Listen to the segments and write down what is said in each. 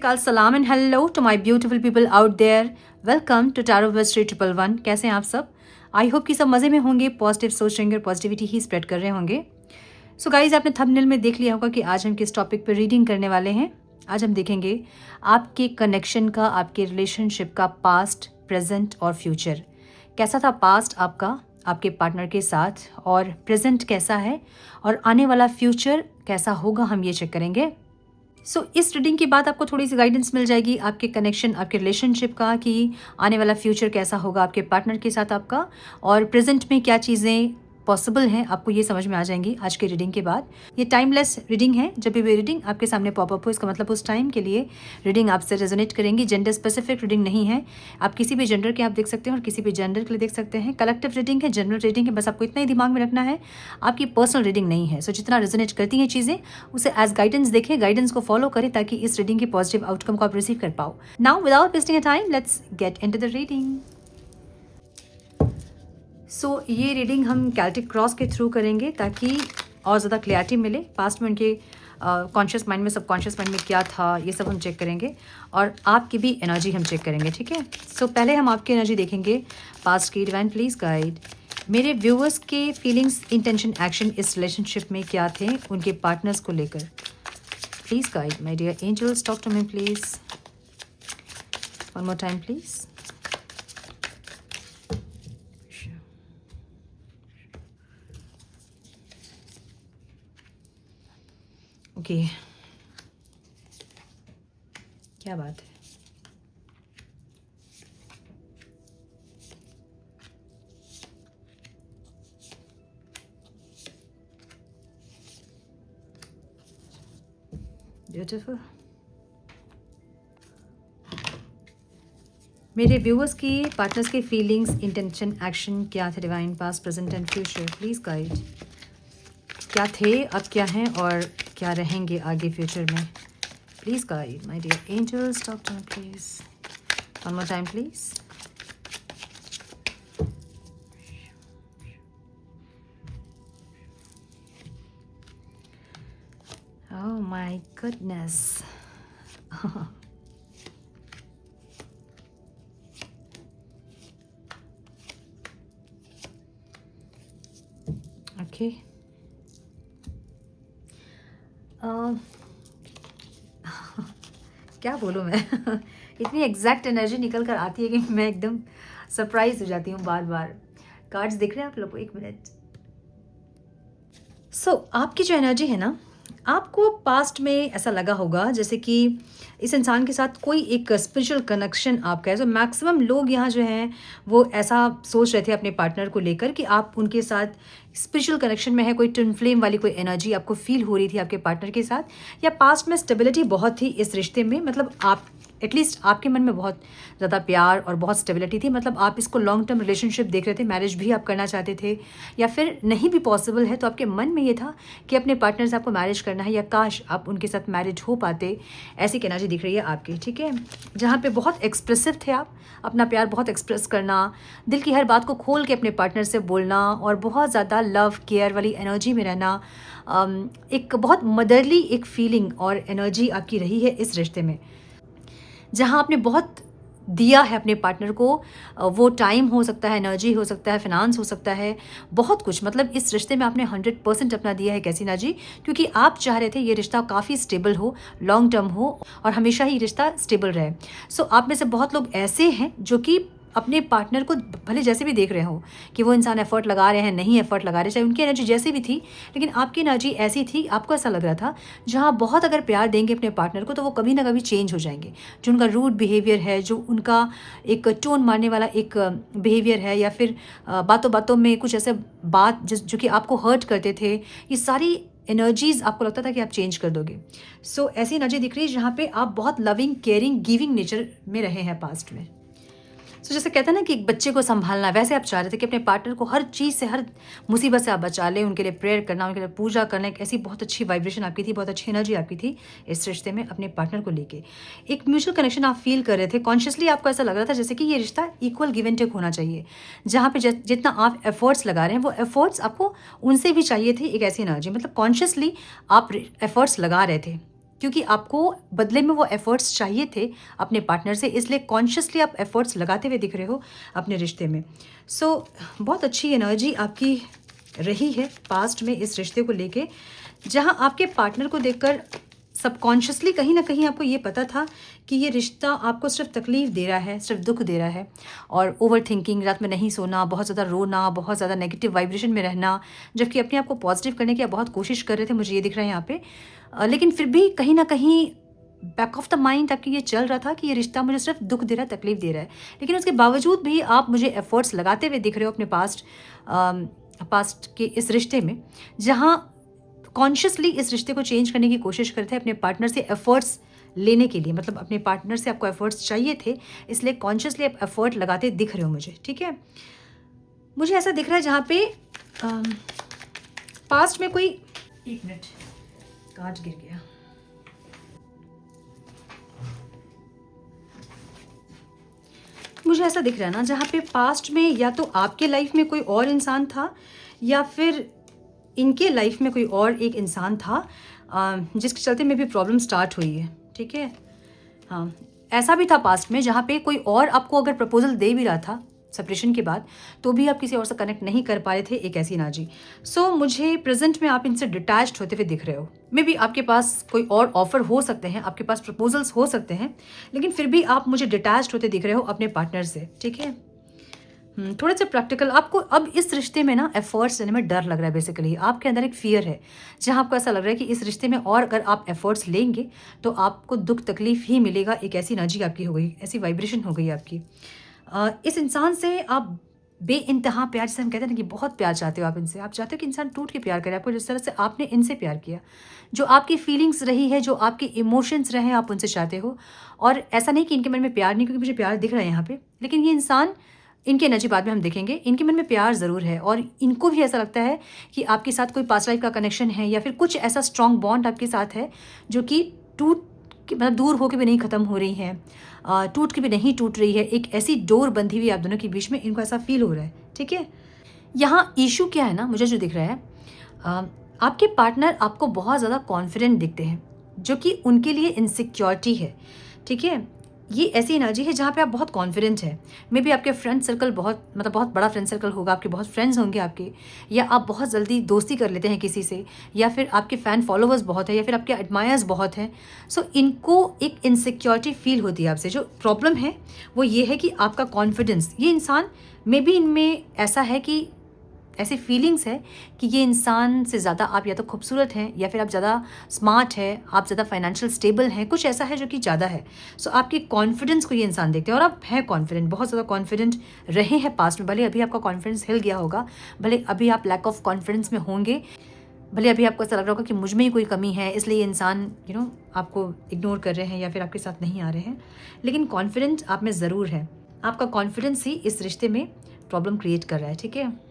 नमस्कार, सलाम and hello to my beautiful people out there. Welcome to tarot verse tree 111। कैसे हैं आप सब? आई होप कि सब मज़े में होंगे, पॉजिटिव सोच रहेंगे और पॉजिटिविटी ही स्प्रेड कर रहे होंगे। सो गाइज, आपने थंबनेल में देख लिया होगा कि आज हम किस टॉपिक पर रीडिंग करने वाले हैं। आज हम देखेंगे आपके कनेक्शन का, आपके रिलेशनशिप का पास्ट, प्रेजेंट और फ्यूचर। कैसा था पास्ट आपका आपके पार्टनर के साथ, और प्रेजेंट कैसा है, और आने वाला फ्यूचर कैसा होगा, हम ये चेक करेंगे। इस रीडिंग के बाद आपको थोड़ी सी गाइडेंस मिल जाएगी आपके कनेक्शन, आपके रिलेशनशिप का, कि आने वाला फ्यूचर कैसा होगा आपके पार्टनर के साथ आपका, और प्रेजेंट में क्या चीज़ें पॉसिबल हैं, आपको ये समझ में आ जाएंगी आज के रीडिंग के बाद। ये टाइमलेस रीडिंग है। जब भी रीडिंग आपके सामने पॉपअप हो, इसका मतलब उस टाइम के लिए रीडिंग आपसे रेजोनेट करेंगी। जेंडर स्पेसिफिक रीडिंग नहीं है। आप किसी भी जेंडर के आप देख सकते हैं और किसी भी जेंडर के लिए देख सकते हैं। कलेक्टिव रीडिंग है, जनरल रीडिंग है। बस आपको इतना ही दिमाग में रखना है, आपकी पर्सनल रीडिंग नहीं है। जितना रेजोनेट करती हैं चीज़ें, उसे एज गाइडेंस देखें, गाइडेंस को फॉलो करें, ताकि इस रीडिंग के पॉजिटिव आउटकम को आप रिसीव कर पाओ। Now without wasting a time, let's get into the reading. ये रीडिंग हम कैल्टिक क्रॉस के थ्रू करेंगे ताकि और ज़्यादा क्लियरिटी मिले। पास्ट में उनके कॉन्शियस माइंड में, सबकॉन्शियस माइंड में क्या था, ये सब हम चेक करेंगे, और आपकी भी एनर्जी हम चेक करेंगे। ठीक है। पहले हम आपकी एनर्जी देखेंगे पास्ट की। डिवाइन प्लीज़ गाइड मेरे व्यूअर्स के फीलिंग्स, इंटेंशन, एक्शन इस रिलेशनशिप में क्या थे उनके पार्टनर्स को लेकर। Please guide my dear angels, talk to me please. One more time please. Okay, क्या बात है। ब्यूटीफुल। मेरे व्यूअर्स की पार्टनर्स के फीलिंग्स, इंटेंशन, एक्शन क्या थे divine, past, present and future. Please guide क्या थे, अब क्या हैं, और क्या रहेंगे आगे फ्यूचर में। Please guide my dear angels, talk to me please. One more time please. Oh my goodness. Okay, क्या बोलूँ मैं। इतनी एग्जैक्ट एनर्जी निकल कर आती है कि मैं एकदम सरप्राइज हो जाती हूँ बार बार। कार्ड्स दिख रहे हैं आप लोग को? एक मिनट। आपकी जो एनर्जी है ना, आपको पास्ट में ऐसा लगा होगा जैसे कि इस इंसान के साथ कोई एक स्पिरिचुअल कनेक्शन आपका है। मैक्सिमम लोग यहाँ जो हैं वो ऐसा सोच रहे थे अपने पार्टनर को लेकर कि आप उनके साथ स्पिरिचुअल कनेक्शन में है। कोई ट्विन फ्लेम वाली कोई एनर्जी आपको फील हो रही थी आपके पार्टनर के साथ, या पास्ट में स्टेबिलिटी बहुत थी इस रिश्ते में। मतलब आप एटलीस्ट आपके मन में बहुत ज़्यादा प्यार और बहुत स्टेबिलिटी थी। मतलब आप इसको लॉन्ग टर्म रिलेशनशिप देख रहे थे, मैरिज भी आप करना चाहते थे, या फिर नहीं भी पॉसिबल है तो आपके मन में ये था कि अपने पार्टनर से आपको मैरिज करना है, या काश आप उनके साथ मैरिज हो पाते। ऐसी एनर्जी दिख रही है आपकी। ठीक है। जहाँ पे बहुत एक्सप्रेसिव थे आप, अपना प्यार बहुत एक्सप्रेस करना, दिल की हर बात को खोल के अपने पार्टनर से बोलना, और बहुत ज़्यादा लव केयर वाली एनर्जी में रहना। एक बहुत मदरली एक फीलिंग और एनर्जी आपकी रही है इस रिश्ते में, जहाँ आपने बहुत दिया है अपने पार्टनर को। वो टाइम हो सकता है, एनर्जी हो सकता है, फिनांस हो सकता है, बहुत कुछ। मतलब इस रिश्ते में आपने 100% अपना दिया है। कैसी एनर्जी, क्योंकि आप चाह रहे थे ये रिश्ता काफ़ी स्टेबल हो, लॉन्ग टर्म हो, और हमेशा ही रिश्ता स्टेबल रहे। आप में से बहुत लोग ऐसे हैं जो कि अपने पार्टनर को भले जैसे भी देख रहे हो कि वो इंसान एफर्ट लगा रहे हैं, नहीं एफर्ट लगा रहे, चाहे उनकी एनर्जी जैसी भी थी, लेकिन आपकी एनर्जी ऐसी थी, आपको ऐसा लग रहा था जहाँ बहुत अगर प्यार देंगे अपने पार्टनर को तो वो कभी ना कभी चेंज हो जाएंगे। जो उनका रूड बिहेवियर है, जो उनका एक टोन मारने वाला एक बिहेवियर है, या फिर बातों बातों में कुछ ऐसे बात जो कि आपको हर्ट करते थे, ये सारी एनर्जीज़ आपको लगता था कि आप चेंज कर दोगे। ऐसी एनर्जी दिख रही है जहाँ पे आप बहुत लविंग, केयरिंग, गिविंग नेचर में रहे हैं पास्ट में। जैसे कहते हैं ना कि एक बच्चे को संभालना, वैसे आप चाह रहे थे कि अपने पार्टनर को हर चीज़ से, हर मुसीबत से आप बचा लें, उनके लिए प्रेयर करना, उनके लिए पूजा करना। एक ऐसी बहुत अच्छी वाइब्रेशन आपकी थी, बहुत अच्छी एनर्जी आपकी थी इस रिश्ते में अपने पार्टनर को लेके। एक म्यूचुअल कनेक्शन आप फील कर रहे थे। कॉन्शियसली आपको ऐसा लग रहा था जैसे कि ये रिश्ता इक्वल गिव एंड टेक होना चाहिए, जहाँ पे जितना आप एफर्ट्स लगा रहे हैं वो एफर्ट्स आपको उनसे भी चाहिए थे। एक ऐसी एनर्जी, मतलब कॉन्शियसली आप एफर्ट्स लगा रहे थे क्योंकि आपको बदले में वो एफर्ट्स चाहिए थे अपने पार्टनर से, इसलिए कॉन्शियसली आप एफर्ट्स लगाते हुए दिख रहे हो अपने रिश्ते में। बहुत अच्छी एनर्जी आपकी रही है पास्ट में इस रिश्ते को लेके, जहाँ आपके पार्टनर को देखकर सबकॉन्शियसली कहीं ना कहीं आपको ये पता था कि ये रिश्ता आपको सिर्फ तकलीफ़ दे रहा है, सिर्फ दुख दे रहा है। और ओवर थिंकिंग, रात में नहीं सोना, बहुत ज़्यादा रोना, बहुत ज़्यादा नेगेटिव वाइब्रेशन में रहना, जबकि अपने आप को पॉजिटिव करने की आप बहुत कोशिश कर रहे थे, मुझे ये दिख रहा है यहाँ पे। लेकिन फिर भी कहीं ना कहीं बैक ऑफ द माइंड आपके ये चल रहा था कि ये रिश्ता मुझे सिर्फ दुख दे रहा है, तकलीफ़ दे रहा है। लेकिन उसके बावजूद भी आप मुझे एफर्ट्स लगाते हुए दिख रहे हो अपने पास्ट के इस रिश्ते में, जहाँ कॉन्शियसली इस रिश्ते को चेंज करने की कोशिश करते हैं अपने पार्टनर से एफर्ट्स लेने के लिए। मतलब अपने पार्टनर से आपको एफर्ट्स चाहिए थे, इसलिए कॉन्शियसली आप एफर्ट लगाते दिख रहे हो मुझे, ठीक है। मुझे ऐसा दिख रहा है जहाँ पे पास्ट में कोई, एक मिनट, कार्ड गिर गया। मुझे ऐसा दिख रहा है ना जहाँ पे पास्ट में या तो आपके लाइफ में कोई और इंसान था, या फिर इनके लाइफ में कोई और एक इंसान था जिसके चलते में भी प्रॉब्लम स्टार्ट हुई है, ठीक है। हाँ, ऐसा भी था पास्ट में जहाँ पे कोई और आपको अगर प्रपोजल दे भी रहा था सेपरेशन के बाद, तो भी आप किसी और से कनेक्ट नहीं कर पा रहे थे, एक ऐसी एनर्जी। मुझे प्रेजेंट में आप इनसे डिटैच्ड होते हुए दिख रहे हो। मे बी आपके पास कोई और ऑफर हो सकते हैं, आपके पास प्रपोजल्स हो सकते हैं, लेकिन फिर भी आप मुझे डिटैच्ड होते दिख रहे हो अपने पार्टनर से, ठीक है। थोड़ा सा प्रैक्टिकल, आपको अब इस रिश्ते में ना एफर्ट्स लेने में डर लग रहा है। बेसिकली आपके अंदर एक फियर है, जहाँ आपको ऐसा लग रहा है कि इस रिश्ते में और अगर आप एफर्ट्स लेंगे तो आपको दुख तकलीफ ही मिलेगा। एक ऐसी एनर्जी आपकी हो गई, ऐसी वाइब्रेशन हो गई आपकी। इस इंसान से आप बेइंतहा प्यार, जैसे हम कहते हैं ना कि बहुत प्यार चाहते हो आप इनसे, आप चाहते हो कि इंसान टूट के प्यार करे आपको, जिस तरह से आपने इनसे प्यार किया। जो आपकी फीलिंग्स रही है, जो आपके इमोशंस रहे हैं, आप उनसे चाहते हो। और ऐसा नहीं कि इनके मन में प्यार नहीं, क्योंकि मुझे प्यार दिख रहा है यहाँ पे, लेकिन ये इंसान, इनकी एनर्जी बाद में हम देखेंगे, इनके मन में प्यार ज़रूर है। और इनको भी ऐसा लगता है कि आपके साथ कोई पास्ट लाइफ का कनेक्शन है, या फिर कुछ ऐसा स्ट्रॉन्ग बॉन्ड आपके साथ है जो कि मतलब दूर होकर भी नहीं ख़त्म हो रही है, टूट के भी नहीं टूट रही है। एक ऐसी डोर बंधी हुई आप दोनों के बीच में, इनको ऐसा फील हो रहा है, ठीक है। यहाँ इशू क्या है ना, मुझे जो दिख रहा है, आपके पार्टनर आपको बहुत ज़्यादा कॉन्फिडेंट दिखते हैं, जो कि उनके लिए इनसिक्योरिटी है, ठीक है। ये ऐसी एनर्जी है जहाँ पे आप बहुत कॉन्फिडेंट है। मे बी आपके फ्रेंड सर्कल बहुत बड़ा फ्रेंड सर्कल होगा, आपके बहुत फ्रेंड्स होंगे आपके, या आप बहुत जल्दी दोस्ती कर लेते हैं किसी से, या फिर आपके फ़ैन फॉलोवर्स बहुत है, या फिर आपके एडमायर्स बहुत हैं। इनको एक इनसिक्योरिटी फील होती है आपसे। जो प्रॉब्लम है वो ये है कि आपका कॉन्फिडेंस, ये इंसान मे बी इनमें ऐसा है कि ऐसी फीलिंग्स है कि ये इंसान से ज़्यादा आप या तो खूबसूरत हैं, या फिर आप ज़्यादा स्मार्ट है, आप ज़्यादा फाइनेंशियल स्टेबल हैं, कुछ ऐसा है जो कि ज़्यादा है। आपके कॉन्फिडेंस को ये इंसान देखते हैं, और आप हैं कॉन्फिडेंट, बहुत ज़्यादा कॉन्फिडेंट रहे हैं पास्ट में। भले अभी आपका कॉन्फिडेंस हिल गया होगा, भले अभी आप लैक ऑफ कॉन्फिडेंस में होंगे, भले अभी आपको ऐसा लग रहा होगा कि मुझ में ही कोई कमी है, इसलिए ये इंसान आपको इग्नोर कर रहे हैं या फिर आपके साथ नहीं आ रहे हैं, लेकिन कॉन्फिडेंट आप में ज़रूर है। आपका कॉन्फिडेंस ही इस रिश्ते में प्रॉब्लम क्रिएट कर रहा है, ठीक है।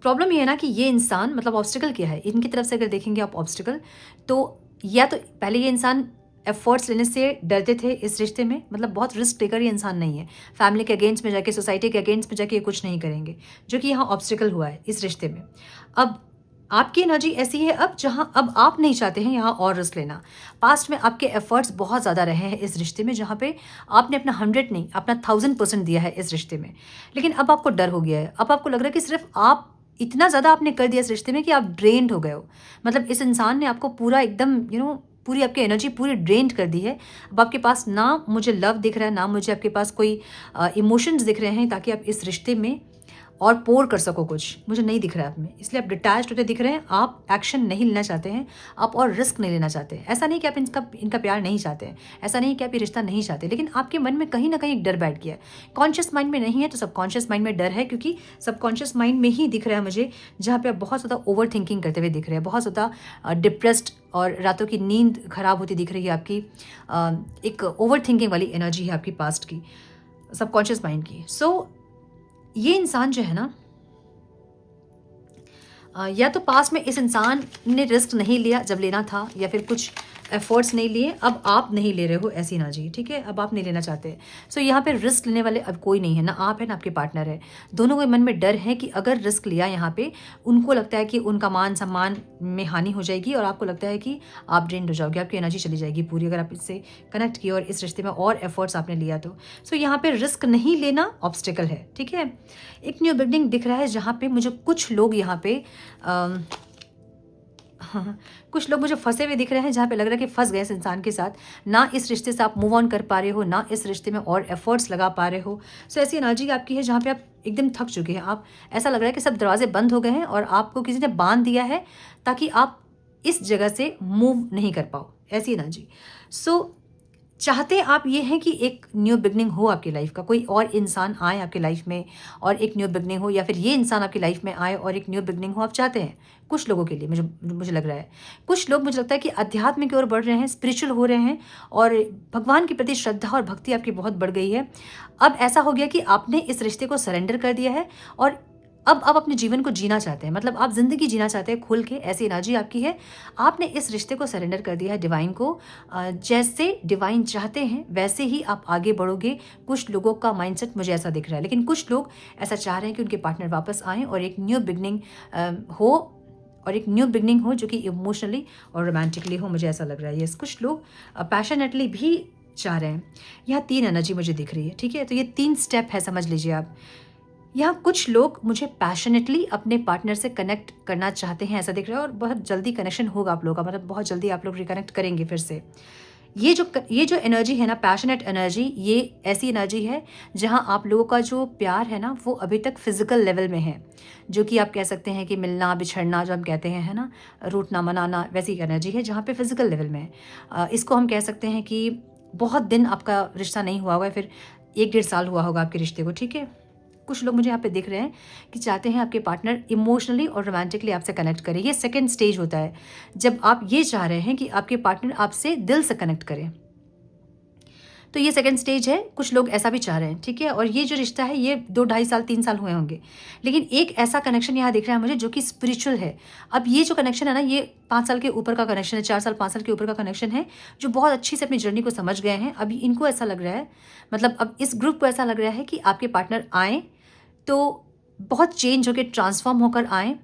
प्रॉब्लम ये है ना कि ये इंसान, मतलब ऑब्स्टिकल क्या है इनकी तरफ से, अगर देखेंगे आप ऑब्स्टिकल, तो या तो पहले ये इंसान एफर्ट्स लेने से डरते थे इस रिश्ते में, मतलब बहुत रिस्क टेकर ये इंसान नहीं है। फैमिली के अगेंस्ट में जाके, सोसाइटी के अगेंस्ट में जाके ये कुछ नहीं करेंगे, जो कि यहाँ ऑब्स्टिकल हुआ है इस रिश्ते में। अब आपकी एनर्जी ऐसी है अब, जहाँ अब आप नहीं चाहते हैं यहाँ और रिस्क लेना। पास्ट में आपके एफर्ट्स बहुत ज़्यादा रहे हैं इस रिश्ते में, जहाँ पे आपने अपना 100 नहीं, अपना 1000% दिया है इस रिश्ते में। लेकिन अब आपको डर हो गया है, अब आपको लग रहा है कि सिर्फ आप, इतना ज़्यादा आपने कर दिया इस रिश्ते में कि आप ड्रेन्ड हो गए हो। मतलब इस इंसान ने आपको पूरा एकदम पूरी आपकी एनर्जी पूरी ड्रेन्ड कर दी है। अब आपके पास ना मुझे लव दिख रहा है, ना मुझे आपके पास कोई इमोशंस दिख रहे हैं ताकि आप इस रिश्ते में और पोर कर सको कुछ, मुझे नहीं दिख रहा है आप में, इसलिए आप डिटैच्ड होते दिख रहे हैं। आप एक्शन नहीं लेना चाहते हैं, आप और रिस्क नहीं लेना चाहते हैं। ऐसा नहीं कि आप इनका प्यार नहीं चाहते हैं, ऐसा नहीं कि आप ये रिश्ता नहीं चाहते, लेकिन आपके मन में कहीं ना कहीं एक डर बैठ गया है। कॉन्शियस माइंड में नहीं है तो सबकॉन्शियस माइंड में डर है, क्योंकि सबकॉन्शियस माइंड में ही दिख रहा है मुझे, जहाँ पे आप बहुत ज़्यादा ओवर थिंकिंग करते हुए दिख रहे हैं, बहुत ज़्यादा डिप्रेस्ड, और रातों की नींद खराब होती दिख रही है आपकी। एक ओवर थिंकिंग वाली एनर्जी है आपकी पास्ट की, सबकॉन्शियस माइंड की। ये इंसान जो है ना, या तो पास में इस इंसान ने रिस्क नहीं लिया जब लेना था, या फिर कुछ एफर्ट्स नहीं लिए, अब आप नहीं ले रहे हो ऐसी एनर्जी, ठीक है, अब आप नहीं लेना चाहते। सो यहाँ पे रिस्क लेने वाले अब कोई नहीं है, ना आप है ना आपके पार्टनर है। दोनों के मन में डर है कि अगर रिस्क लिया यहाँ पे, उनको लगता है कि उनका मान सम्मान में हानि हो जाएगी और आपको लगता है कि आप ड्रेन्ड हो जाओगे, आपकी एनर्जी चली जाएगी पूरी, अगर आप इससे कनेक्ट किए और इस रिश्ते में और एफर्ट्स आपने लिया तो। सो यहाँ पे रिस्क नहीं लेना ऑब्स्टिकल है, ठीक है। एक न्यू बिगिनिंग दिख रहा है जहाँ पे मुझे कुछ लोग यहाँ पे हाँ, कुछ लोग मुझे फंसे हुए दिख रहे हैं, जहाँ पे लग रहा है कि फंस गए इस इंसान के साथ, ना इस रिश्ते से आप मूव ऑन कर पा रहे हो, ना इस रिश्ते में और एफर्ट्स लगा पा रहे हो। सो ऐसी एनर्जी आपकी है जहाँ पे आप एकदम थक चुके हैं, आप ऐसा लग रहा है कि सब दरवाजे बंद हो गए हैं और आपको किसी ने बांध दिया है ताकि आप इस जगह से मूव नहीं कर पाओ, ऐसी एनर्जी। सो चाहते आप ये हैं कि एक न्यू बिगनिंग हो आपकी लाइफ का, कोई और इंसान आए आपकी लाइफ में और एक न्यू बिगनिंग हो, या फिर ये इंसान आपकी लाइफ में आए और एक न्यू बिगनिंग हो, आप चाहते हैं। कुछ लोगों के लिए मुझे लग रहा है, कुछ लोग मुझे लगता है कि अध्यात्म की ओर बढ़ रहे हैं, स्पिरिचुअल हो रहे हैं और भगवान के प्रति श्रद्धा और भक्ति आपकी बहुत बढ़ गई है। अब ऐसा हो गया कि आपने इस रिश्ते को सरेंडर कर दिया है और अब आप अपने जीवन को जीना चाहते हैं, मतलब आप ज़िंदगी जीना चाहते हैं खुल के, ऐसी एनर्जी आपकी है। आपने इस रिश्ते को सरेंडर कर दिया है डिवाइन को, जैसे डिवाइन चाहते हैं वैसे ही आप आगे बढ़ोगे। कुछ लोगों का माइंडसेट मुझे ऐसा दिख रहा है, लेकिन कुछ लोग ऐसा चाह रहे हैं कि उनके पार्टनर वापस आएँ और एक न्यू बिगनिंग हो, और एक न्यू बिगनिंग हो जो कि इमोशनली और रोमांटिकली हो, मुझे ऐसा लग रहा है। यस, कुछ लोग पैशनेटली भी चाह रहे हैं। यहाँ 3 एनर्जी मुझे दिख रही है, ठीक है। तो ये 3 स्टेप है, समझ लीजिए आप। यहाँ कुछ लोग मुझे पैशनेटली अपने पार्टनर से कनेक्ट करना चाहते हैं, ऐसा दिख रहा है, और बहुत जल्दी कनेक्शन होगा आप लोगों का, मतलब बहुत जल्दी आप लोग रिकनेक्ट करेंगे फिर से। ये जो एनर्जी है ना, पैशनेट एनर्जी, ये ऐसी एनर्जी है जहाँ आप लोगों का जो प्यार है ना वो अभी तक फिजिकल लेवल में है, जो कि आप कह सकते हैं कि मिलना बिछड़ना जो हम कहते हैं, है ना, रूठना मनाना, वैसी एनर्जी है जहाँ पे फिजिकल लेवल में है। इसको हम कह सकते हैं कि बहुत दिन आपका रिश्ता नहीं हुआ होगा, फिर 1-1.5 साल हुआ होगा आपके रिश्ते को, ठीक है। कुछ लोग मुझे यहाँ पे दिख रहे हैं कि चाहते हैं आपके पार्टनर इमोशनली और रोमांटिकली आपसे कनेक्ट करें। ये सेकंड स्टेज होता है जब आप ये चाह रहे हैं कि आपके पार्टनर आपसे दिल से कनेक्ट करें, तो ये सेकंड स्टेज है। कुछ लोग ऐसा भी चाह रहे हैं, ठीक है। और ये जो रिश्ता है ये 2-2.5 साल 3 साल हुए होंगे, लेकिन एक ऐसा कनेक्शन यहाँ दिख रहा है मुझे जो कि स्पिरिचुअल है। अब ये जो कनेक्शन है ना, ये 5 साल के ऊपर का कनेक्शन है, 4 साल 5 साल के ऊपर का कनेक्शन है, जो बहुत अच्छी से अपनी जर्नी को समझ गए हैं। अभी इनको ऐसा लग रहा है, मतलब अब इस ग्रुप को ऐसा लग रहा है कि आपके पार्टनर आएँ तो बहुत चेंज होकर ट्रांसफॉर्म होकर आएँ,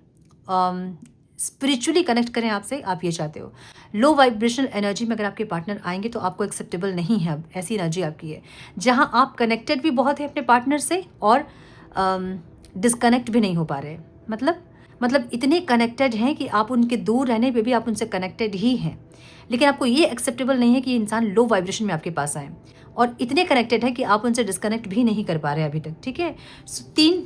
स्पिरिचुअली कनेक्ट करें आपसे, आप ये चाहते हो। लो वाइब्रेशनल एनर्जी में अगर आपके पार्टनर आएंगे तो आपको एक्सेप्टेबल नहीं है, अब ऐसी एनर्जी आपकी है जहां आप कनेक्टेड भी बहुत है अपने पार्टनर से और डिस्कनेक्ट भी नहीं हो पा रहे, मतलब इतने कनेक्टेड हैं कि आप उनके दूर रहने पे भी आप उनसे कनेक्टेड ही हैं, लेकिन आपको ये एक्सेप्टेबल नहीं है कि इंसान लो वाइब्रेशन में आपके पास आए, और इतने कनेक्टेड है कि आप उनसे डिस्कनेक्ट भी नहीं कर पा रहे अभी तक, ठीक है। 3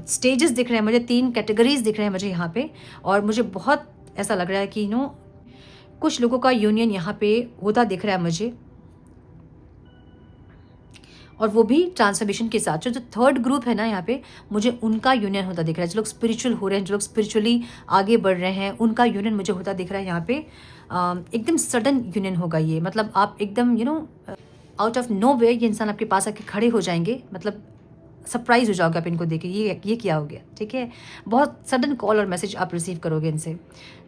स्टेजेस दिख रहे हैं मुझे, 3 कैटेगरीज दिख रहे हैं मुझे यहाँ पे, और मुझे बहुत ऐसा लग रहा है कि कुछ लोगों का यूनियन यहाँ पे होता दिख रहा है मुझे, और वो भी ट्रांसफॉर्मेशन के साथ। जो थर्ड ग्रुप है ना यहाँ पे, मुझे उनका यूनियन होता दिख रहा है, जो लोग स्पिरिचुअल हो रहे हैं, जो लोग स्पिरिचुअली आगे बढ़ रहे हैं, उनका यूनियन मुझे होता दिख रहा है यहाँ पे। एकदम सडन यूनियन होगा ये, मतलब आप एकदम आउट ऑफ नो वे ये इंसान आपके पास आके खड़े हो जाएंगे, मतलब सरप्राइज हो जाओगे आप इनको देखे, ये क्या हो गया, ठीक है। बहुत सडन कॉल और मैसेज आप रिसीव करोगे इनसे।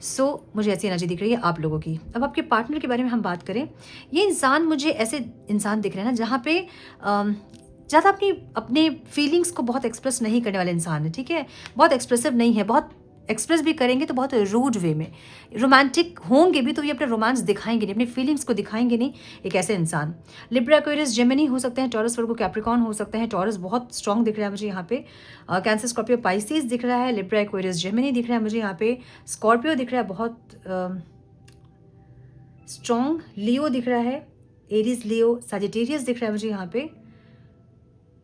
सो मुझे ऐसी एनर्जी दिख रही है आप लोगों की। अब आपके पार्टनर के बारे में हम बात करें, ये इंसान मुझे ऐसे इंसान दिख रहे हैं ना जहाँ पे ज़्यादा अपने फीलिंग्स को बहुत एक्सप्रेस नहीं करने वाले इंसान है, ठीक है। बहुत एक्सप्रेसिव नहीं है, बहुत एक्सप्रेस भी करेंगे तो बहुत रूड वे में, रोमांटिक होंगे भी तो ये अपने रोमांस दिखाएंगे नहीं, अपनी फीलिंग्स को दिखाएंगे नहीं, एक ऐसे इंसान। लिब्रा, एक्वेरियस, जेमिनी हो सकते हैं, टॉरस, वर्गो, कैप्रिकॉर्न हो सकते हैं। टॉरस बहुत स्ट्रॉन्ग दिख रहा है मुझे यहाँ पे, कैंसर, स्कॉर्पियो, पाइसेस दिख रहा है, लिब्रा, एक्वेरियस, जेमिनी दिख रहा है मुझे यहाँ पे, स्कॉर्पियो दिख रहा है बहुत स्ट्रॉन्ग, लियो दिख रहा है, एरीज, लियो, सजिटेरियस दिख रहा है मुझे यहाँ पे।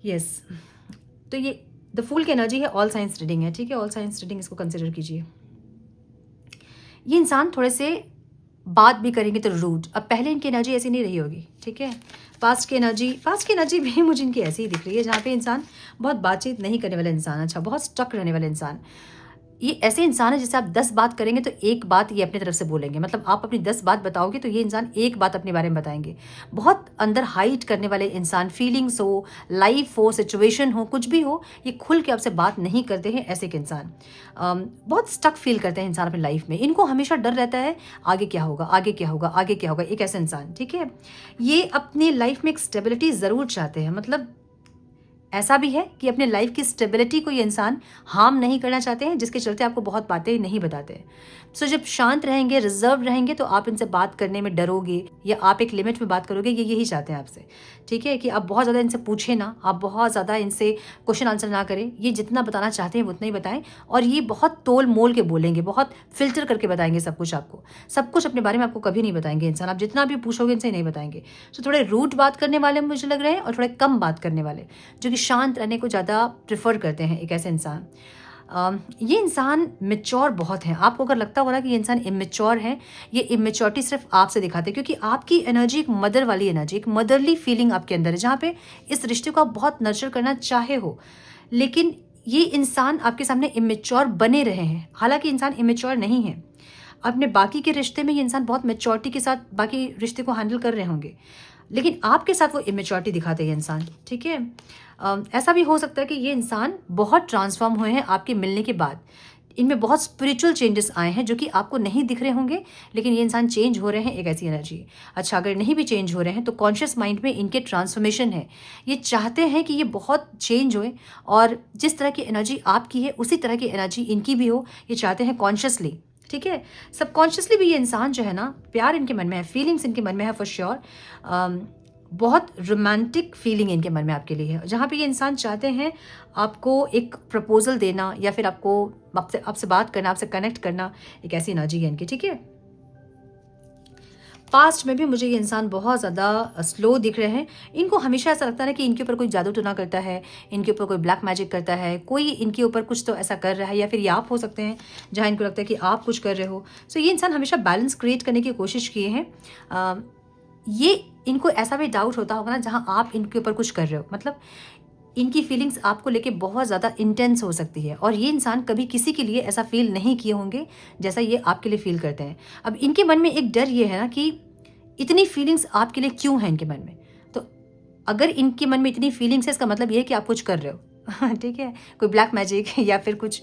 यस, तो ये द फूल की एनर्जी है, ऑल साइंस रीडिंग है, ठीक है। ऑल साइंस रीडिंग इसको कंसिडर कीजिए। ये इंसान थोड़े से बात भी करेंगे तो रूड, अब पहले इनकी एनर्जी ऐसी नहीं रही होगी, ठीक है। पास्ट की एनर्जी भी मुझे इनकी ऐसी ही दिख रही है, जहाँ पे इंसान बहुत बातचीत नहीं करने वाला इंसान, अच्छा बहुत स्टक रहने वाला इंसान। ये ऐसे इंसान है जिससे आप 10 बात करेंगे तो एक बात ये अपनी तरफ से बोलेंगे। मतलब आप अपनी 10 बात बताओगे तो ये इंसान एक बात अपने बारे में बताएँगे। बहुत अंदर हाइड करने वाले इंसान, फीलिंग्स हो, लाइफ़ हो, सिचुएशन हो, कुछ भी हो, ये खुल के आपसे बात नहीं करते हैं ऐसे एक इंसान। बहुत स्टक फ़ील करते हैं इंसान अपनी लाइफ़ में। इनको हमेशा डर रहता है आगे क्या होगा, आगे क्या होगा, आगे क्या होगा? एक ऐसा इंसान, ठीक है? ये अपनी लाइफ़ में एक स्टेबिलिटी ज़रूर चाहते हैं। मतलब ऐसा भी है कि अपने लाइफ की स्टेबिलिटी को ये इंसान हार्म नहीं करना चाहते हैं, जिसके चलते आपको बहुत बातें नहीं बताते। सो जब शांत रहेंगे, रिजर्व रहेंगे, तो आप इनसे बात करने में डरोगे या आप एक लिमिट में बात करोगे, ये यही चाहते हैं आपसे। ठीक है? कि आप बहुत ज़्यादा इनसे पूछें ना, आप बहुत ज़्यादा इनसे क्वेश्चन आंसर ना करें। ये जितना बताना चाहते हैं वो उतना ही बताएं, और ये बहुत तोल मोल के बोलेंगे, बहुत फिल्टर करके बताएंगे सब कुछ आपको। सब कुछ अपने बारे में आपको कभी नहीं बताएंगे इंसान। आप जितना भी पूछोगे इनसे नहीं बताएंगे। सो थोड़े रूड बात करने वाले मुझे लग रहे हैं, और थोड़े कम बात करने वाले, जो कि शांत रहने को ज़्यादा प्रेफर करते हैं, एक ऐसे इंसान। ये इंसान मैच्योर बहुत हैं। आपको अगर लगता होगा ना कि ये इंसान इमैच्योर है, ये इमैच्योरिटी सिर्फ आपसे दिखाते हैं, क्योंकि आपकी एनर्जी एक मदर वाली एनर्जी, एक मदरली फीलिंग आपके अंदर है, जहाँ पे इस रिश्ते को आप बहुत नर्चर करना चाहे हो। लेकिन ये इंसान आपके सामने इमैच्योर बने रहे हैं, हालांकि इंसान इमैच्योर नहीं है। अपने बाकी के रिश्ते में ये इंसान बहुत मैच्योरिटी के साथ बाकी रिश्ते को हैंडल कर रहे होंगे, लेकिन आपके साथ वो इमेच्योरिटी दिखाते हैं इंसान। ठीक है? ऐसा भी हो सकता है कि ये इंसान बहुत ट्रांसफॉर्म हुए हैं आपके मिलने के बाद। इनमें बहुत स्पिरिचुअल चेंजेस आए हैं जो कि आपको नहीं दिख रहे होंगे, लेकिन ये इंसान चेंज हो रहे हैं, एक ऐसी एनर्जी। अच्छा, अगर नहीं भी चेंज हो रहे हैं तो कॉन्शियस माइंड में इनके ट्रांसफॉर्मेशन है। ये चाहते हैं कि ये बहुत चेंज होए, और जिस तरह की एनर्जी आपकी है उसी तरह की एनर्जी इनकी भी हो, ये चाहते हैं कॉन्शियसली। ठीक है? सबकॉन्शियसली भी ये इंसान जो है ना, प्यार इनके मन में है, फीलिंग्स इनके मन में है फॉर श्योर। बहुत रोमांटिक फीलिंग इनके मन में आपके लिए है, जहाँ पे ये इंसान चाहते हैं आपको एक प्रपोजल देना, या फिर आपको आपसे बात करना, आपसे कनेक्ट करना, एक ऐसी एनर्जी है इनकी। ठीक है? पास्ट में भी मुझे ये इंसान बहुत ज़्यादा स्लो दिख रहे हैं। इनको हमेशा ऐसा लगता है ना कि इनके ऊपर कोई जादू टोना करता है, इनके ऊपर कोई ब्लैक मैजिक करता है, कोई इनके ऊपर कुछ तो ऐसा कर रहा है, या फिर ये आप हो सकते हैं जहाँ इनको लगता है कि आप कुछ कर रहे हो। सो ये इंसान हमेशा बैलेंस क्रिएट करने की कोशिश किए हैं। ये इनको ऐसा भी डाउट होता होगा ना जहाँ आप इनके ऊपर कुछ कर रहे हो, मतलब इनकी फीलिंग्स आपको लेके बहुत ज़्यादा इंटेंस हो सकती है, और ये इंसान कभी किसी के लिए ऐसा फील नहीं किए होंगे जैसा ये आपके लिए फील करते हैं। अब इनके मन में एक डर ये है ना कि इतनी फीलिंग्स आपके लिए क्यों हैं इनके मन में। तो अगर इनके मन में इतनी फीलिंग्स है, इसका मतलब ये है कि आप कुछ कर रहे हो। ठीक है? कोई ब्लैक मैजिक या फिर कुछ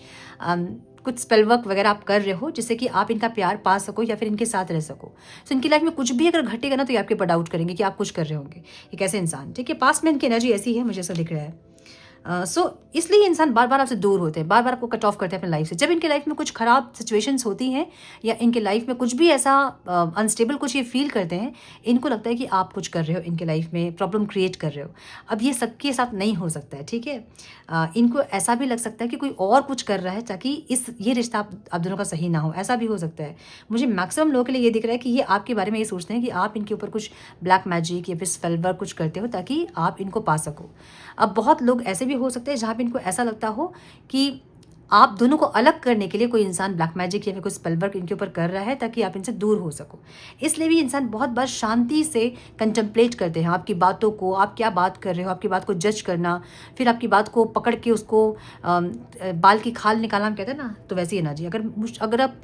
स्पेल वर्क वगैरह आप कर रहे हो, जिससे कि आप इनका प्यार पा सको या फिर इनके साथ रह सको। सो इनकी लाइफ में कुछ भी अगर घटेगा ना, तो ये आपके ऊपर डाउट करेंगे कि आप कुछ कर रहे होंगे। एक ऐसे इंसान, ठीक है? पास्ट में इनकी एनर्जी ऐसी है, मुझे ऐसा दिख रहा है। सो इसलिए इंसान बार बार आपसे दूर होते हैं, बार बार आपको कट ऑफ करते हैं अपनी लाइफ से। जब इनके लाइफ में कुछ खराब सिचुएशंस होती हैं, या इनके लाइफ में कुछ भी ऐसा अनस्टेबल कुछ ये फील करते हैं, इनको लगता है कि आप कुछ कर रहे हो, इनके लाइफ में प्रॉब्लम क्रिएट कर रहे हो। अब ये सबके साथ नहीं हो सकता है। ठीक है? इनको ऐसा भी लग सकता है कि कोई और कुछ कर रहा है ताकि ये रिश्ता आप दोनों का सही ना हो, ऐसा भी हो सकता है। मुझे मैक्सिमम लोगों के लिए ये दिख रहा है कि ये आपके बारे में ये सोचते हैं कि आप इनके ऊपर कुछ ब्लैक मैजिक या फिर स्पेल वर्क कुछ करते हो ताकि आप इनको पा सको। अब बहुत लोग ऐसे भी हो सकते हैं जहाँ पे इनको ऐसा लगता हो कि आप दोनों को अलग करने के लिए कोई इंसान ब्लैक मैजिक या फिर कोई स्पेल वर्क इनके ऊपर कर रहा है ताकि आप इनसे दूर हो सको। इसलिए भी इंसान बहुत बार शांति से कंटेम्पलेट करते हैं आपकी बातों को, आप क्या बात कर रहे हो, आपकी बात को जज करना, फिर आपकी बात को पकड़ के उसको बाल की खाल निकालना, हम कहते हैं ना, तो वैसी एनर्जी। अगर आप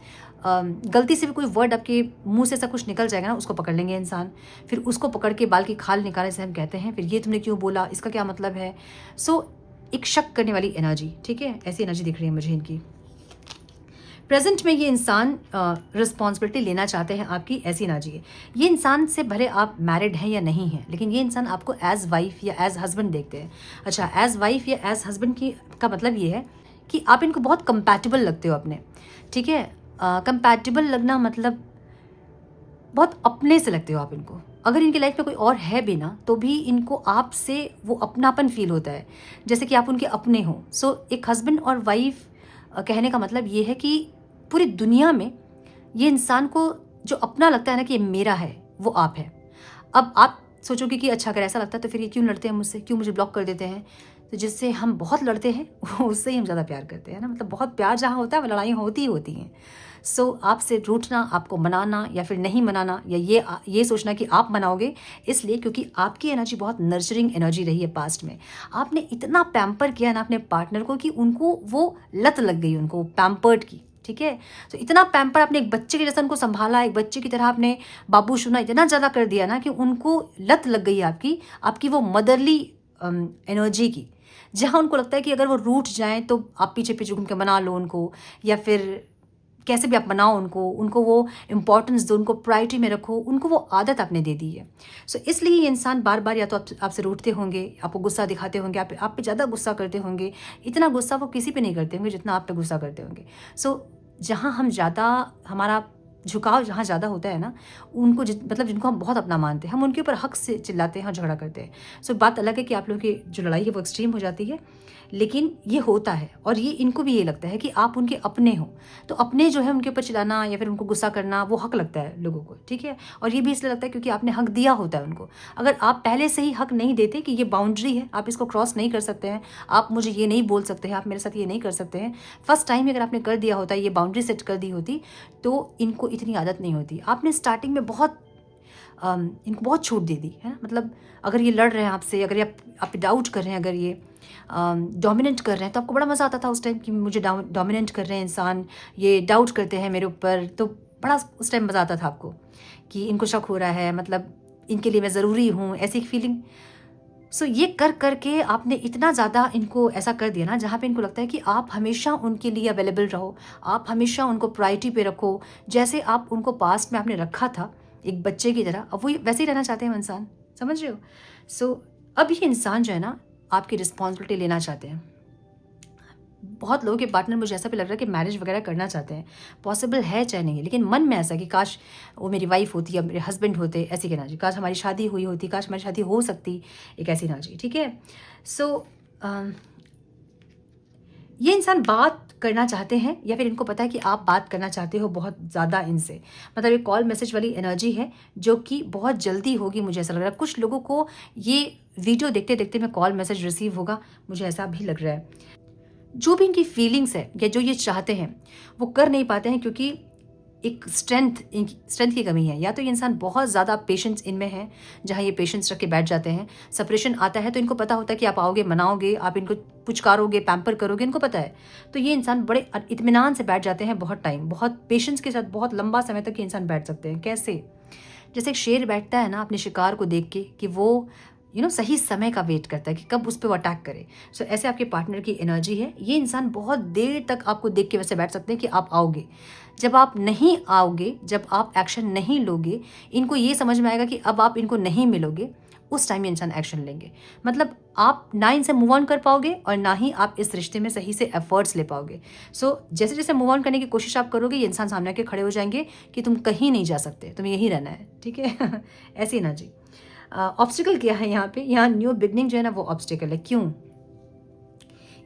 गलती से भी कोई वर्ड आपके मुंह से ऐसा कुछ निकल जाएगा ना, उसको पकड़ लेंगे इंसान, फिर उसको पकड़ के बाल की खाल निकालने से हम कहते हैं, फिर ये तुमने क्यों बोला, इसका क्या मतलब है। सो एक शक करने वाली एनर्जी। ठीक है? ऐसी एनर्जी दिख रही है मुझे इनकी। प्रेजेंट में ये इंसान रिस्पॉन्सिबिलिटी लेना चाहते हैं आपकी, ऐसी एनर्जी है। ये इंसान से भले आप मैरिड हैं या नहीं हैं, लेकिन ये इंसान आपको एज वाइफ या एज हस्बैंड देखते हैं। अच्छा, एज वाइफ या एज हस्बैंड की का मतलब ये है कि आप इनको बहुत कंपैटिबल लगते हो अपने। ठीक है? कंपैटिबल लगना मतलब बहुत अपने से लगते हो आप इनको। अगर इनकी लाइफ में कोई और है भी ना, तो भी इनको आपसे वो अपनापन फील होता है, जैसे कि आप उनके अपने हो। सो एक हस्बैंड और वाइफ कहने का मतलब ये है कि पूरी दुनिया में ये इंसान को जो अपना लगता है ना कि ये मेरा है, वो आप है। अब आप सोचोगे कि अच्छा, अगर ऐसा लगता है तो फिर ये क्यों लड़ते हैं मुझसे, क्यों मुझे ब्लॉक कर देते हैं। तो जिससे हम बहुत लड़ते हैं उससे ही हम ज़्यादा प्यार करते हैं ना। मतलब बहुत प्यार जहाँ होता है वो लड़ाई होती ही होती हैं। सो आपसे रूठना, आपको मनाना या फिर नहीं मनाना, या ये सोचना कि आप मनाओगे, इसलिए क्योंकि आपकी एनर्जी बहुत नर्चरिंग एनर्जी रही है पास्ट में। आपने इतना पैम्पर किया ना अपने पार्टनर को कि उनको वो लत लग गई, उनको पैम्पर्ड की, ठीक है। तो इतना पैम्पर आपने एक बच्चे के जैसा उनको संभाला, एक बच्चे की तरह आपने बाबू सुना, इतना ज़्यादा कर दिया ना कि उनको लत लग गई आपकी वो मदरली एनर्जी की, जहाँ उनको लगता है कि अगर वो रूठ जाएं तो आप पीछे पीछे घूम के मना लो उनको, या फिर कैसे भी आप मनाओ उनको वो इम्पोर्टेंस दो, उनको प्रायोरिटी में रखो, उनको वो आदत आपने दे दी है। सो इसलिए ये इंसान बार बार या तो आपसे रूठते होंगे, आपको गुस्सा दिखाते होंगे, आप पे ज़्यादा गुस्सा करते होंगे। इतना गुस्सा वो किसी पे नहीं करते होंगे जितना आप पे गुस्सा करते होंगे। सो जहाँ हम ज़्यादा, हमारा झुकाव जहाँ ज़्यादा होता है ना, उनको मतलब जिनको हम बहुत अपना मानते हैं, हम उनके ऊपर हक से चिल्लाते हैं और झगड़ा करते हैं। सो बात अलग है कि आप लोगों की जो लड़ाई है वो एक्सट्रीम हो जाती है, लेकिन ये होता है और ये इनको भी ये लगता है कि आप उनके अपने हो, तो अपने जो है उनके ऊपर चिल्लाना या फिर उनको गुस्सा करना वो हक लगता है लोगों को, ठीक है। और ये भी इसलिए लगता है क्योंकि आपने हक दिया होता है उनको। अगर आप पहले से ही हक नहीं देते कि ये बाउंड्री है, आप इसको क्रॉस नहीं कर सकते हैं, आप मुझे ये नहीं बोल सकते हैं, आप मेरे साथ ये नहीं कर सकते हैं, फर्स्ट टाइम अगर आपने कर दिया होता, ये बाउंड्री सेट कर दी होती, तो इनको इतनी आदत नहीं होती। आपने स्टार्टिंग में इनको बहुत छूट दे दी है ना। मतलब अगर ये लड़ रहे हैं आपसे, अगर आप डाउट कर रहे हैं, अगर ये डोमिनेट कर रहे हैं, तो आपको बड़ा मज़ा आता था उस टाइम कि मुझे डोमिनेट कर रहे हैं इंसान, ये डाउट करते हैं मेरे ऊपर, तो बड़ा उस टाइम मज़ा आता था आपको कि इनको शक हो रहा है, मतलब इनके लिए मैं ज़रूरी हूँ, ऐसी फीलिंग। सो ये कर करके आपने इतना ज़्यादा इनको ऐसा कर दिया ना, जहाँ पे इनको लगता है कि आप हमेशा उनके लिए अवेलेबल रहो, आप हमेशा उनको प्रायोरिटी पे रखो, जैसे आप उनको पास्ट में आपने रखा था एक बच्चे की तरह, अब वो वैसे ही रहना चाहते हैं वो इंसान, समझ रहे हो। सो अब ये इंसान जो है ना आपकी रिस्पॉन्सिबिलिटी लेना चाहते हैं। बहुत लोगों के पार्टनर, मुझे ऐसा भी लग रहा है कि मैरिज वगैरह करना चाहते हैं, पॉसिबल है चाहे नहीं है, लेकिन मन में ऐसा कि काश वो मेरी वाइफ होती या मेरे हस्बैंड होते, ऐसी कहना चाहिए, काश हमारी शादी हुई होती, काश हमारी शादी हो सकती, एक ऐसी ना चाहिए, ठीक है। सो ये इंसान बात करना चाहते हैं या फिर इनको पता है कि आप बात करना चाहते हो बहुत ज़्यादा इनसे, मतलब ये कॉल मैसेज वाली एनर्जी है जो कि बहुत जल्दी होगी, मुझे ऐसा लग रहा है। कुछ लोगों को ये वीडियो देखते देखते में कॉल मैसेज रिसीव होगा, मुझे ऐसा भी लग रहा है। जो भी इनकी फीलिंग्स है या जो ये चाहते हैं वो कर नहीं पाते हैं क्योंकि एक स्ट्रेंथ की कमी है, या तो ये इंसान बहुत ज़्यादा पेशेंस इनमें है, जहाँ ये पेशेंस रख के बैठ जाते हैं। सेपरेशन आता है तो इनको पता होता है कि आप आओगे, मनाओगे, आप इनको पुचकारोगे, पैम्पर करोगे, इनको पता है, तो ये इंसान बड़े इत्मीनान से बैठ जाते हैं, बहुत टाइम, बहुत पेशेंस के साथ, बहुत लंबा समय तक ये इंसान बैठ सकते हैं। कैसे? जैसे एक शेर बैठता है ना अपने शिकार को देख के कि वो सही समय का वेट करता है कि कब उस पर वो अटैक करे। सो ऐसे आपके पार्टनर की एनर्जी है। ये इंसान बहुत देर तक आपको देख के वैसे बैठ सकते हैं कि आप आओगे। जब आप नहीं आओगे, जब आप एक्शन नहीं लोगे, इनको ये समझ में आएगा कि अब आप इनको नहीं मिलोगे, उस टाइम ये इंसान एक्शन लेंगे। मतलब आप ना इनसे मूव ऑन कर पाओगे और ना ही आप इस रिश्ते में सही से एफर्ट्स ले पाओगे। सो जैसे जैसे मूव ऑन करने की कोशिश आप करोगे, ये इंसान सामने आके खड़े हो जाएंगे कि तुम कहीं नहीं जा सकते, तुम्हें यहीं रहना है, ठीक है। ऐसी एनर्जी। ऑब्स्टिकल क्या है यहाँ पे? यहाँ न्यू बिगनिंग जो है ना वो ऑब्स्टिकल है। क्यों?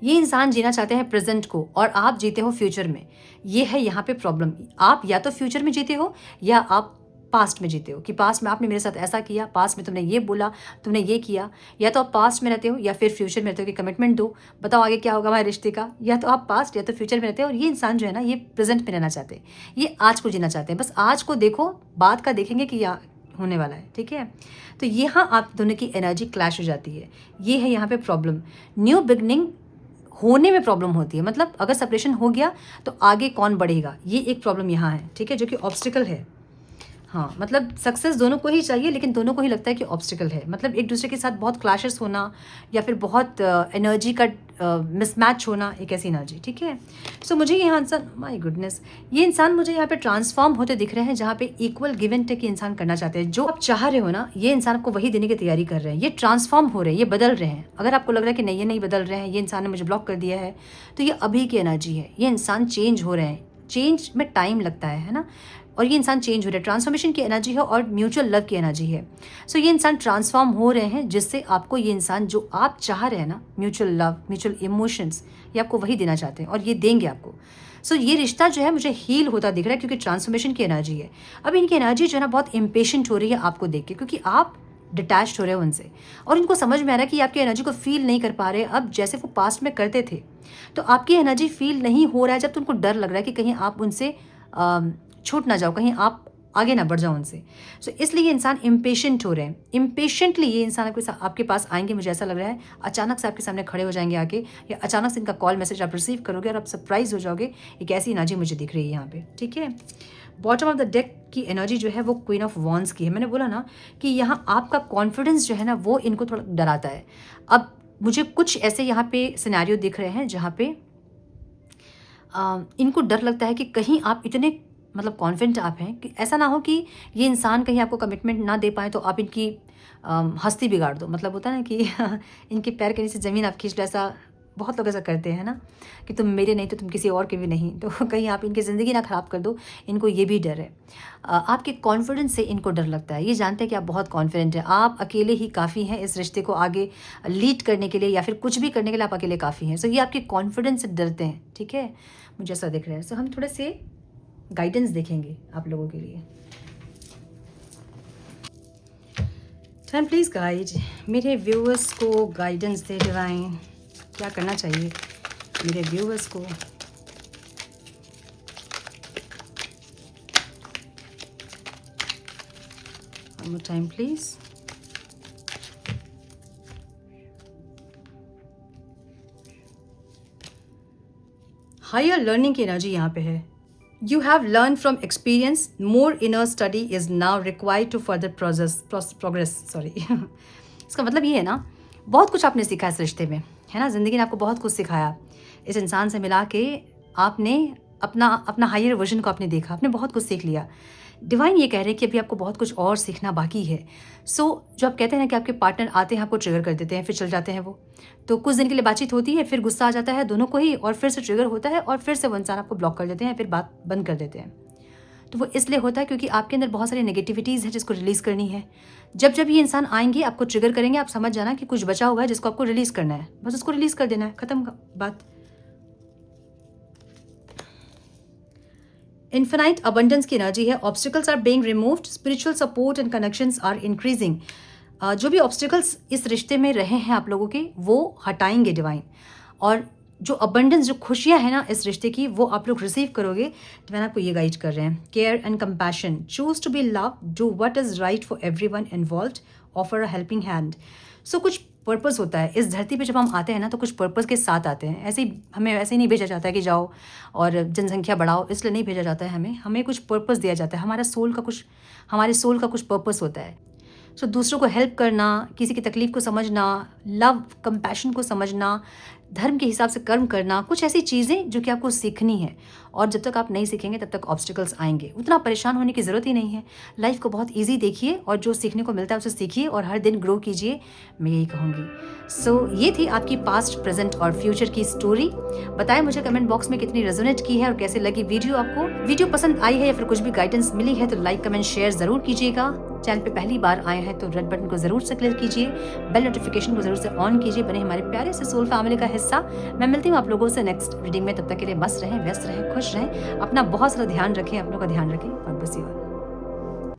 ये इंसान जीना चाहते हैं प्रेजेंट को और आप जीते हो फ्यूचर में। ये है यहाँ पे प्रॉब्लम। आप या तो फ्यूचर में जीते हो या आप पास्ट में जीते हो, कि पास्ट में आपने मेरे साथ ऐसा किया, पास्ट में तुमने ये बोला, तुमने ये किया। या तो आप पास्ट में रहते हो या फिर फ्यूचर में रहते हो कि कमिटमेंट दो, बताओ आगे क्या होगा हमारे रिश्ते का। या तो आप पास्ट या तो फ्यूचर में रहते हो। और ये इंसान जो है ना ये प्रेजेंट में रहना चाहते हैं, ये आज को जीना चाहते हैं। बस आज को देखो, बाद का देखेंगे कि यहाँ होने वाला है, ठीक है। तो यहाँ आप दोनों की एनर्जी क्लैश हो जाती है। ये है यहाँ पे प्रॉब्लम। न्यू बिगनिंग होने में प्रॉब्लम होती है, मतलब अगर सेपरेशन हो गया तो आगे कौन बढ़ेगा, ये एक प्रॉब्लम यहाँ है, ठीक है, जो कि ऑब्स्टिकल है। हाँ, मतलब सक्सेस दोनों को ही चाहिए, लेकिन दोनों को ही लगता है कि ऑब्स्टिकल है। मतलब एक दूसरे के साथ बहुत क्लैशेस होना या फिर बहुत एनर्जी का मिसमैच होना, एक ऐसी एनर्जी, ठीक है। सो मुझे यहाँ इंसान, माय गुडनेस, ये इंसान मुझे यहाँ पे ट्रांसफॉर्म होते दिख रहे हैं, जहाँ पे इक्वल गिव एंड टेक इंसान करना चाहते हैं। जो आप चाह रहे हो ना, ये इंसान आपको वही देने की तैयारी कर रहे हैं। ये ट्रांसफॉर्म हो रहे हैं, ये बदल रहे हैं। अगर आपको लग रहा है कि नहीं, ये नहीं बदल रहे हैं, ये इंसान ने मुझे ब्लॉक कर दिया है, तो ये अभी की एनर्जी है। ये इंसान चेंज हो रहे हैं। चेंज में टाइम लगता है ना, और ये इंसान चेंज हो रहा है। ट्रांसफॉर्मेशन की एनर्जी है और म्यूचुअल लव की एनर्जी है। सो ये इंसान ट्रांसफॉर्म हो रहे हैं, जिससे आपको ये इंसान जो आप चाह रहे हैं ना, म्यूचुअल लव, म्यूचुअल इमोशंस, ये आपको वही देना चाहते हैं और ये देंगे आपको। सो ये रिश्ता जो है मुझे हील होता दिख रहा है, क्योंकि ट्रांसफॉर्मेशन की एनर्जी है। अब इनकी एनर्जी जो है ना बहुत इम्पेशेंट हो रही है आपको देख के, क्योंकि आप डिटैच हो रहे हो उनसे, और इनको समझ में आ रहा है कि आपकी एनर्जी को फील नहीं कर पा रहे अब, जैसे वो पास्ट में करते थे। तो आपकी एनर्जी फील नहीं हो रहा है जब तुमको डर लग रहा है कि कहीं आप उनसे छूट ना जाओ, कहीं आप आगे ना बढ़ जाओ उनसे। सो इसलिए ये इंसान इम्पेशेंट हो रहे हैं। इम्पेशेंटली ये इंसान आपके पास आएंगे, मुझे ऐसा लग रहा है अचानक से आपके सामने खड़े हो जाएंगे आके, या अचानक से इनका कॉल मैसेज आप रिसीव करोगे और आप सरप्राइज हो जाओगे। एक ऐसी एनर्जी मुझे दिख रही है यहाँ पे, ठीक है। बॉटम ऑफ द डेक की एनर्जी जो है वो क्वीन ऑफ वॉन्ड्स की है। मैंने बोला ना कि यहाँ आपका कॉन्फिडेंस जो है ना वो इनको थोड़ा डराता है। अब मुझे कुछ ऐसे यहाँ पे सिनेरियो दिख रहे हैं जहाँ पे इनको डर लगता है कि कहीं आप इतने मतलब कॉन्फिडेंट आप हैं कि ऐसा ना हो कि ये इंसान कहीं आपको कमिटमेंट ना दे पाए तो आप इनकी हस्ती बिगाड़ दो। मतलब होता है ना कि इनके पैर के नीचे ज़मीन आप खींच लो, ऐसा बहुत लोग ऐसा करते हैं ना कि तुम मेरे नहीं तो तुम किसी और के भी नहीं, तो कहीं आप इनकी ज़िंदगी ना ख़राब कर दो। इनको ये भी डर है, आपके कॉन्फिडेंस से इनको डर लगता है। ये जानते हैं कि आप बहुत कॉन्फिडेंट हैं, आप अकेले ही काफ़ी हैं इस रिश्ते को आगे लीड करने के लिए या फिर कुछ भी करने के लिए आप अकेले काफ़ी हैं। सो ये आपके कॉन्फिडेंस से डरते हैं, ठीक है, मुझे ऐसा दिख रहा है। सो हम थोड़े से गाइडेंस देखेंगे आप लोगों के लिए। टाइम प्लीज़ गाइड, मेरे व्यूअर्स को गाइडेंस दे डिवाइन, क्या करना चाहिए मेरे व्यूअर्स को। One more time please. Higher learning की एनर्जी यहाँ पे है। You have learned from experience. More inner study is now required to further progress. Sorry. इसका मतलब ये है ना, बहुत कुछ आपने सीखा इस रिश्ते में, है ना। ज़िंदगी ने आपको बहुत कुछ सिखाया। इस इंसान से मिला के आपने अपना हायर वर्जन को आपने देखा, आपने बहुत कुछ सीख लिया। डिवाइन ये कह रहे हैं कि अभी आपको बहुत कुछ और सीखना बाकी है। सो जो आप कहते हैं ना कि आपके पार्टनर आते हैं, आपको ट्रिगर कर देते हैं, फिर चल जाते हैं वो, तो कुछ दिन के लिए बातचीत होती है, फिर गुस्सा आ जाता है दोनों को ही, और फिर से ट्रिगर होता है और फिर से वो इंसान आपको ब्लॉक कर देते हैं, फिर बात बंद कर देते हैं। तो वो इसलिए होता है क्योंकि आपके अंदर बहुत सारी नेगेटिविटीज़ है जिसको रिलीज़ करनी है। जब जब ये इंसान आएंगे आपको ट्रिगर करेंगे, आप समझ जाना कि कुछ बचा हुआ है जिसको आपको रिलीज़ करना है, बस उसको रिलीज़ कर देना है, ख़त्म बात। इन्फिनाइट अबंडेंस की एनर्जी है। Obstacles are being removed, spiritual support and connections are increasing. जो भी ऑब्स्टिकल्स इस रिश्ते में रहे हैं आप लोगों के, वो हटाएंगे डिवाइन, और जो अबंडेंस, जो खुशियां हैं ना इस रिश्ते की, वो आप लोग रिसीव करोगे। डिवाइन आपको ये गाइड कर रहे हैं। Care and compassion, choose to be love, do what is right for everyone involved, offer a helping hand. So कुछ पर्पस होता है इस धरती पे। जब हम आते हैं ना तो कुछ पर्पस के साथ आते हैं। ऐसे ही हमें ऐसे ही नहीं भेजा जाता है कि जाओ और जनसंख्या बढ़ाओ, इसलिए नहीं भेजा जाता है हमें कुछ पर्पस दिया जाता है। हमारे सोल का कुछ पर्पस होता है। सो दूसरों को हेल्प करना, किसी की तकलीफ को समझना, लव कंपैशन को समझना, धर्म के हिसाब से कर्म करना, कुछ ऐसी चीज़ें जो कि आपको सीखनी है। और जब तक आप नहीं सीखेंगे तब तक ऑब्स्टिकल्स आएंगे। उतना परेशान होने की ज़रूरत ही नहीं है। लाइफ को बहुत ईजी देखिए और जो सीखने को मिलता है उसे सीखिए और हर दिन ग्रो कीजिए, मैं यही कहूँगी। सो ये थी आपकी पास्ट, प्रेजेंट और फ्यूचर की स्टोरी। बताएं मुझे कमेंट बॉक्स में कितनी रेजोनेट की है और कैसे लगी वीडियो आपको। वीडियो पसंद आई है या फिर कुछ भी गाइडेंस मिली है तो लाइक, कमेंट, शेयर ज़रूर कीजिएगा। चैनल पे पहली बार आए हैं तो रेड बटन को ज़रूर से क्लिक कीजिए, बेल नोटिफिकेशन को ज़रूर से ऑन कीजिए, बने हमारे प्यारे से सोल फैमिली का हिस्सा। मैं मिलती हूँ आप लोगों से नेक्स्ट रीडिंग में। तब तक के लिए मस्त रहें, व्यस्त रहें, खुश रहें, अपना बहुत सारा ध्यान रखें, अपनों का ध्यान रखें। और बस